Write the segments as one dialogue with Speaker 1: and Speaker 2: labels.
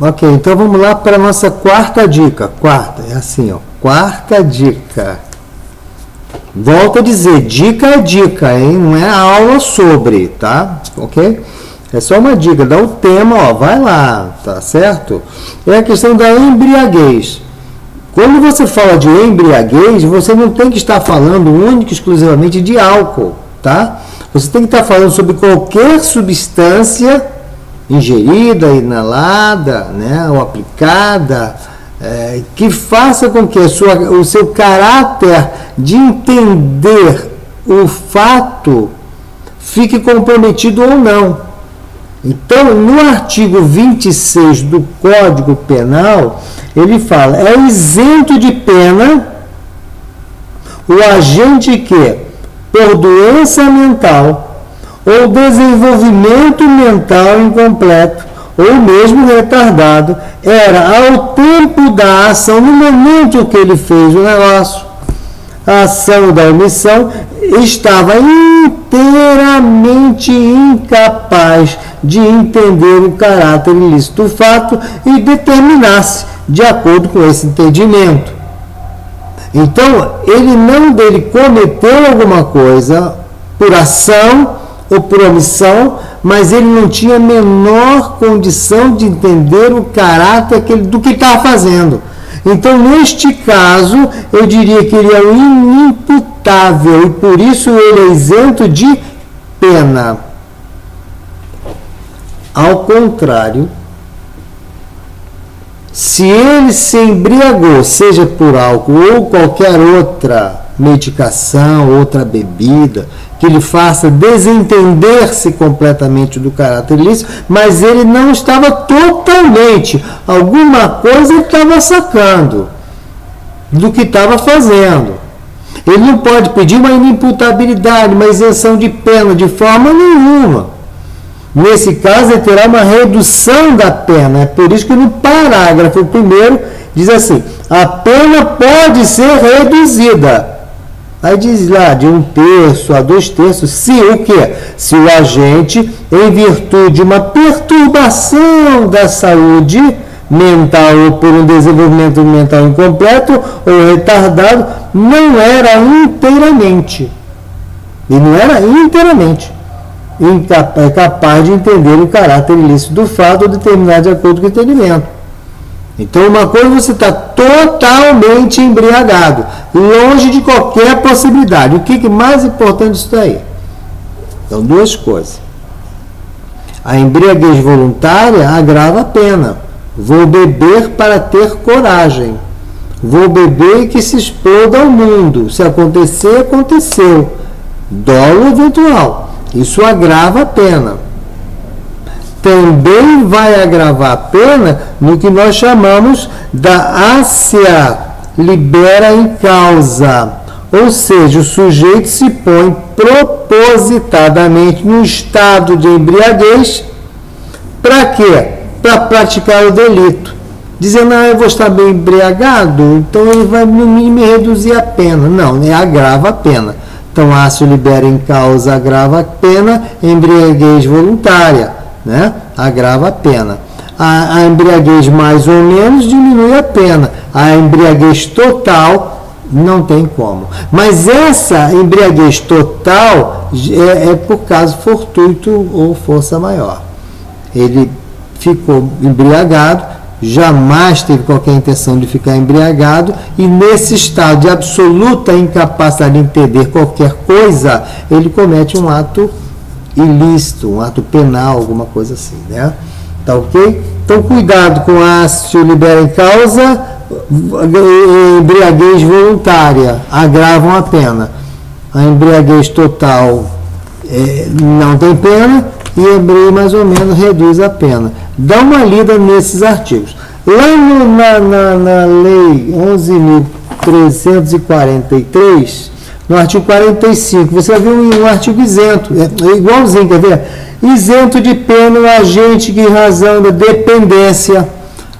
Speaker 1: Ok, então vamos lá para a nossa quarta dica. Quarta, é assim, ó. Quarta dica. Volto a dizer, dica é dica, hein? Não é aula sobre, tá? Ok? É só uma dica, dá o tema, ó, vai lá, tá certo? É a questão da embriaguez. Quando você fala de embriaguez, você não tem que estar falando única e exclusivamente de álcool, tá? Você tem que estar falando sobre qualquer substância ingerida, inalada, né, ou aplicada, que faça com que o seu caráter de entender o fato fique comprometido ou não. Então, no artigo 26 do Código Penal, ele fala, é isento de pena o agente que, por doença mental ou desenvolvimento mental incompleto, ou mesmo retardado, era ao tempo da ação, no momento que ele fez o negócio, a ação da omissão, estava inteiramente incapaz de entender o caráter ilícito do fato e determinar-se de acordo com esse entendimento. Então, ele cometeu alguma coisa por ação ou por omissão, mas ele não tinha a menor condição de entender o caráter do que estava fazendo. Então, neste caso, eu diria que ele é um inimputável e por isso ele é isento de pena. Ao contrário, se ele se embriagou, seja por álcool ou qualquer outra medicação, outra bebida, que lhe faça desentender-se completamente do caráter ilícito, mas ele não estava totalmente, alguma coisa ele estava sacando do que estava fazendo. Ele não pode pedir uma inimputabilidade, uma isenção de pena, de forma nenhuma. Nesse caso, ele terá uma redução da pena. É por isso que no parágrafo 1º diz assim, a pena pode ser reduzida. Aí diz lá, de 1/3 a 2/3, se o quê? Se o agente, em virtude de uma perturbação da saúde mental ou por um desenvolvimento mental incompleto ou retardado, não era inteiramente capaz de entender o caráter ilícito do fato ou determinar de acordo com o entendimento. Então, uma coisa você está totalmente embriagado, longe de qualquer possibilidade. O que é mais importante disso daí? Então, duas coisas. A embriaguez voluntária agrava a pena. Vou beber para ter coragem. Vou beber e que se exploda ao mundo. Se acontecer, aconteceu. Dolo eventual. Isso agrava a pena. Também vai agravar a pena no que nós chamamos da ásia libera em causa. Ou seja, o sujeito se põe propositadamente num estado de embriaguez. Para quê? Para praticar o delito. Dizendo, eu vou estar bem embriagado, então ele vai no mínimo reduzir a pena. Não, agrava a pena. Então, ácio libera em causa, agrava a pena, embriaguez voluntária, né? Agrava a pena. A embriaguez mais ou menos diminui a pena. A embriaguez total não tem como. Mas essa embriaguez total é por caso fortuito ou força maior. Ele ficou embriagado, jamais teve qualquer intenção de ficar embriagado e nesse estado de absoluta incapacidade de entender qualquer coisa, ele comete um ato ilícito, um ato penal, alguma coisa assim, né? Tá ok? Então, cuidado com ácio libera em causa, embriaguez voluntária, agravam a pena. A embriaguez total não tem pena e embriaguez mais ou menos reduz a pena. Dá uma lida nesses artigos. Lá na Lei 11.343, no artigo 45, você vai ver um artigo isento, igualzinho, quer ver? Isento de pena o agente que em razão da dependência.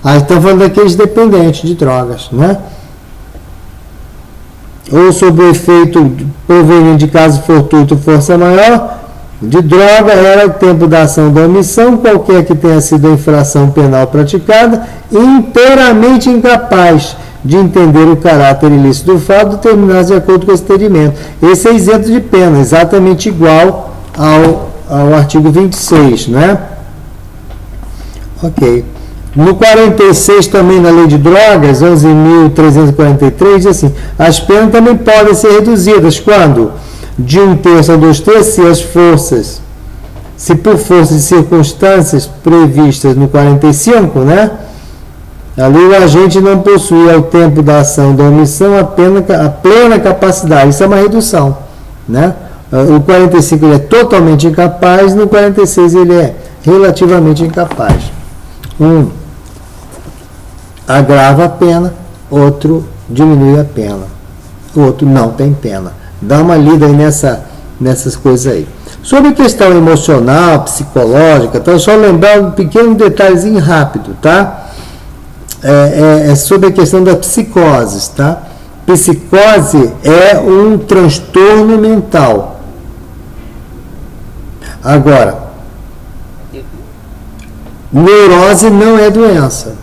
Speaker 1: Aí estão falando daqueles dependentes de drogas, né? Ou sob o efeito proveniente de caso fortuito força maior, de droga era o tempo da ação da omissão, qualquer que tenha sido a infração penal praticada, inteiramente incapaz de entender o caráter ilícito do fato, determinado de acordo com esse entendimento. Esse é isento de pena, exatamente igual ao artigo 26, né? Ok. No 46 também, na lei de drogas, 11.343, diz assim, as penas também podem ser reduzidas quando de 1/3 a 2/3, se por força de circunstâncias previstas no 45, né? Ali o agente não possui ao tempo da ação da omissão a plena capacidade. Isso é uma redução, né? O 45 ele é totalmente incapaz, no 46 ele é relativamente incapaz. Um agrava a pena, outro diminui a pena, o outro não tem pena. Dá uma lida aí nessas coisas aí. Sobre a questão emocional, psicológica, então só lembrar um pequeno detalhezinho rápido, tá? É sobre a questão da psicose, tá? Psicose é um transtorno mental. Agora, neurose não é doença.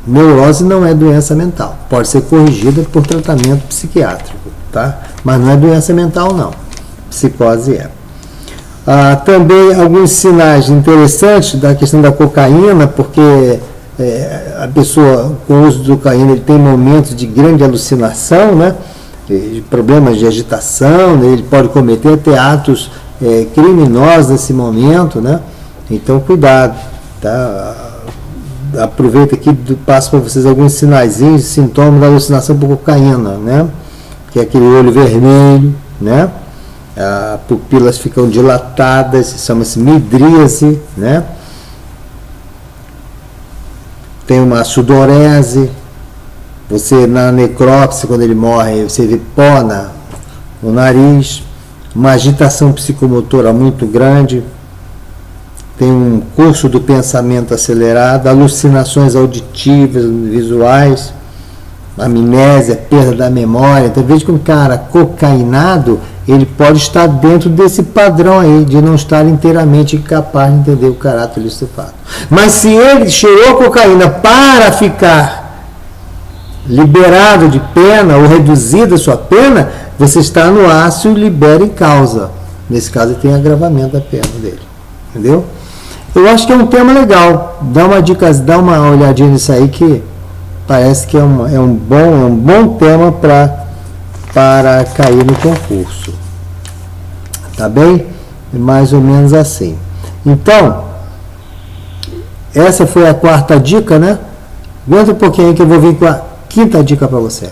Speaker 1: Neurose não é doença mental. Pode ser corrigida por tratamento psiquiátrico, tá? Mas não é doença mental, não. Psicose é. Também alguns sinais interessantes da questão da cocaína, porque a pessoa com o uso de cocaína ele tem momentos de grande alucinação, né? De problemas de agitação, né? Ele pode cometer até atos criminosos nesse momento, né? Então, cuidado, tá? Aproveito aqui e passo para vocês alguns sinaizinhos, sintomas da alucinação por cocaína, né? Que é aquele olho vermelho, né? As pupilas ficam dilatadas, chama-se midríase, né? Tem uma sudorese, você na necrópsia, quando ele morre, você vê pó no nariz, uma agitação psicomotora muito grande, tem um curso do pensamento acelerado, alucinações auditivas, visuais, amnésia, perda da memória. Então, veja que um cara cocainado, ele pode estar dentro desse padrão aí, de não estar inteiramente incapaz de entender o caráter ilícito do fato. Mas se ele cheirou cocaína para ficar liberado de pena ou reduzida a sua pena, você está no ácio e libera em causa. Nesse caso, tem agravamento da pena dele. Entendeu? Eu acho que é um tema legal. Dá uma dica, dá uma olhadinha nisso aí que parece que é um bom tema para cair no concurso. Tá bem? Mais ou menos assim. Então, essa foi a 4ª dica, né? Aguenta um pouquinho aí que eu vou vir com a 5ª dica para você.